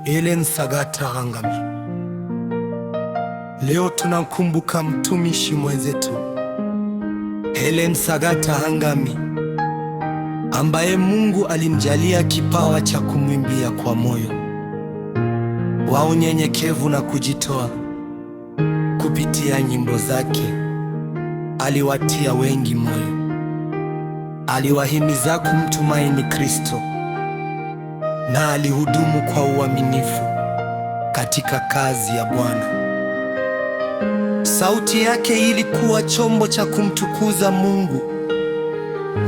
Ellen Sagata Hangami. Leo tunamkumbuka mtumishi mwenzetu Ellen Sagata Hangami, ambaye Mungu alimjalia kipawa cha kumwimbia kwa moyo wa unyenyekevu na kujitoa. Kupitia nyimbo zake aliwatia wengi moyo, aliwahimiza kumtumaini Kristo na alihudumu kwa uaminifu katika kazi ya Bwana. Sauti yake ilikuwa chombo cha kumtukuza Mungu,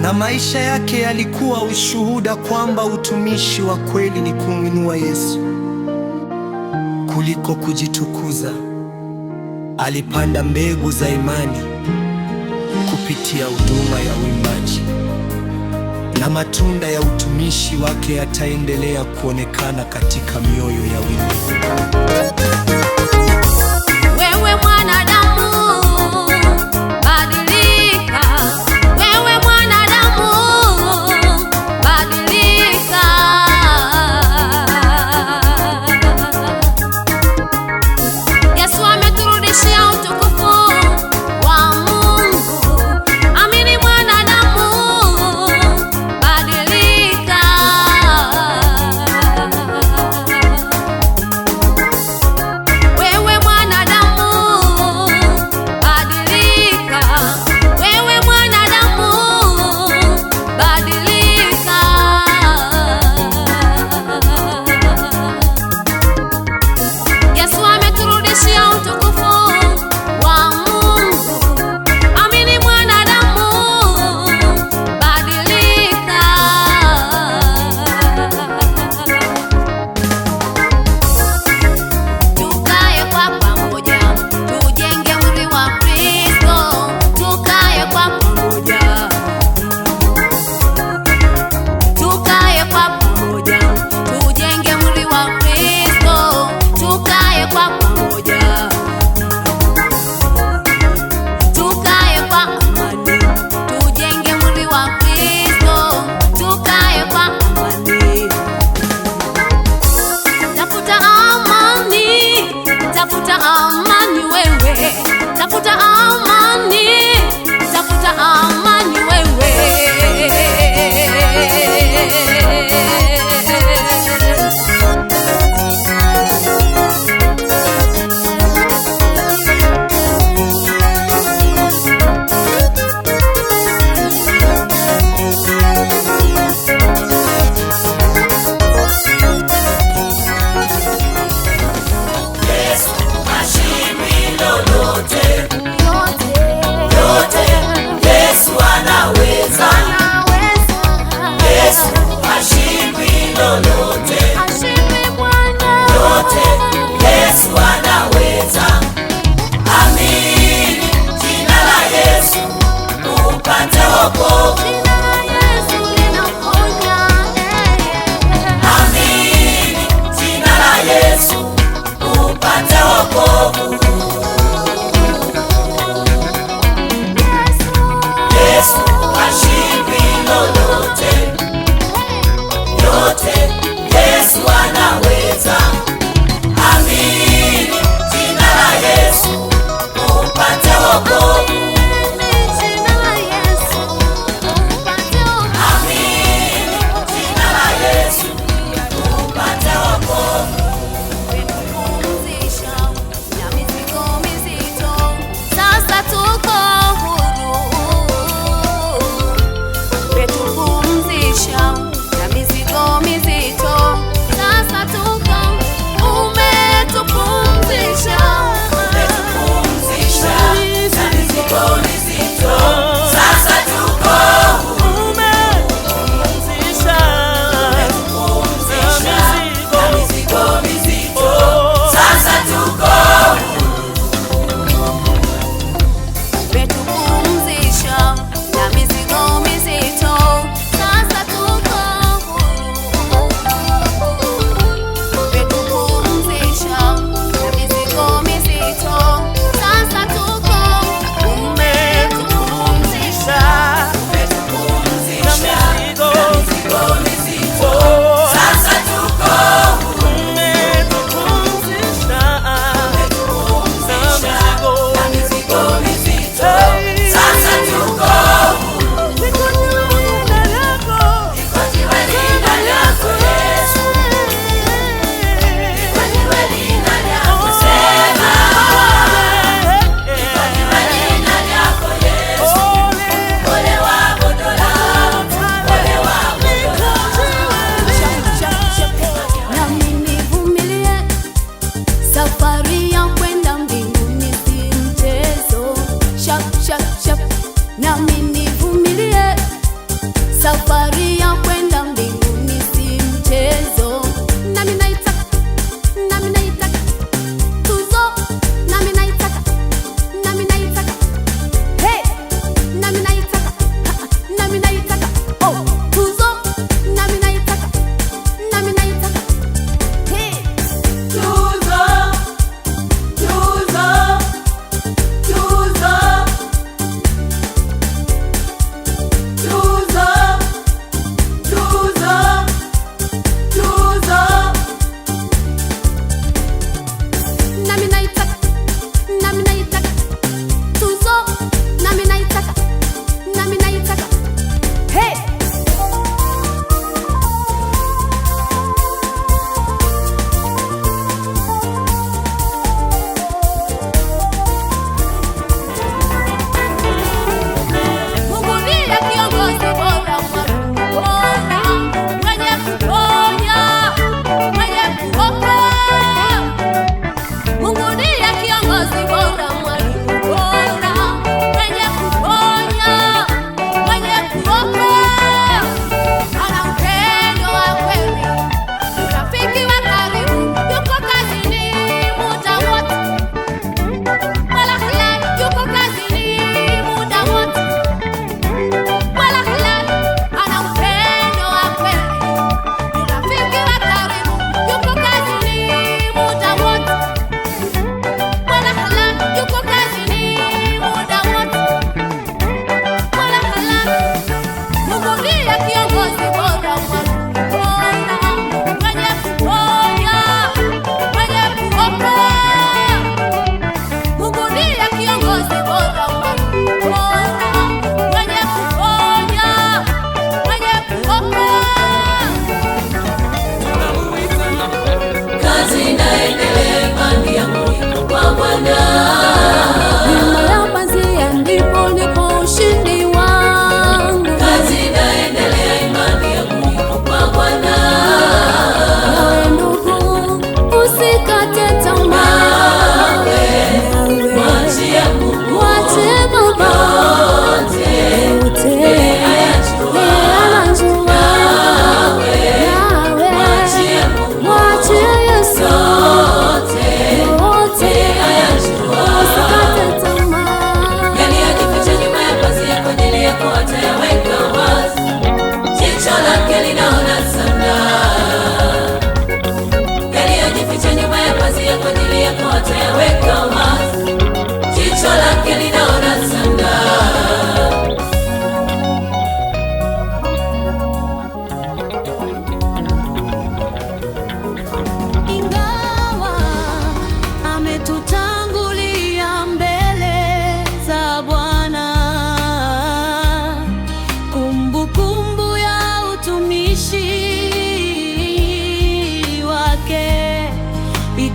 na maisha yake yalikuwa ushuhuda kwamba utumishi wa kweli ni kumwinua Yesu kuliko kujitukuza. Alipanda mbegu za imani kupitia huduma ya uimbaji, na matunda ya utumishi wake yataendelea kuonekana katika mioyo ya wengi. Wewe mwanadamu, badilika. Wewe mwanadamu, badilika. Yesu ameturudishia utukufu wa Mungu. Amini mwanadamu, badilika. Wewe mwanadamu, badilika. Wewe mwanadamu, badilika. Yesu ameturudishia utukufu wa Mungu. Amini mwanadamu, badilika. Tukae kwa pamoja, tujenge mwili wa Kristo. Tukae kwa pamoja, tukae kwa pamoja, tujenge mwili wa Kristo. Tukae kwa pamoja, tukae kwa amani, tujenge mwili wa Kristo. Tukae kwa amani. Tafuta amani, tafuta amani wewe, tafuta amani, tafuta amani wewe. Ashimwe Bwana. Jina la Yesu linaponya. Jina la Yesu.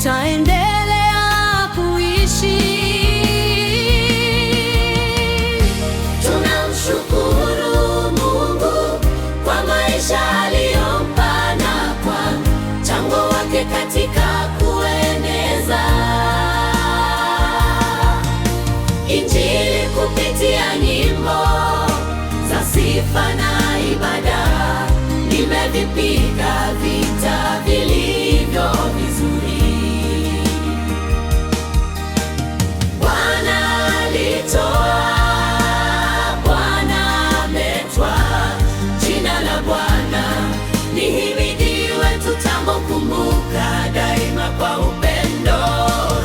tutaendelea kuishi. Tunamshukuru Mungu kwa maisha aliyompa na kwa mchango wake katika kueneza Injili kupitia nyimbo za sifa na ibada. Nimevipiga vita vilivyo vizuri. Bwana alitoa, Bwana ametwaa, jina la Bwana lihimidiwe. Tutamkumbuka daima kwa upendo,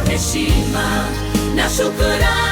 heshima na shukrani.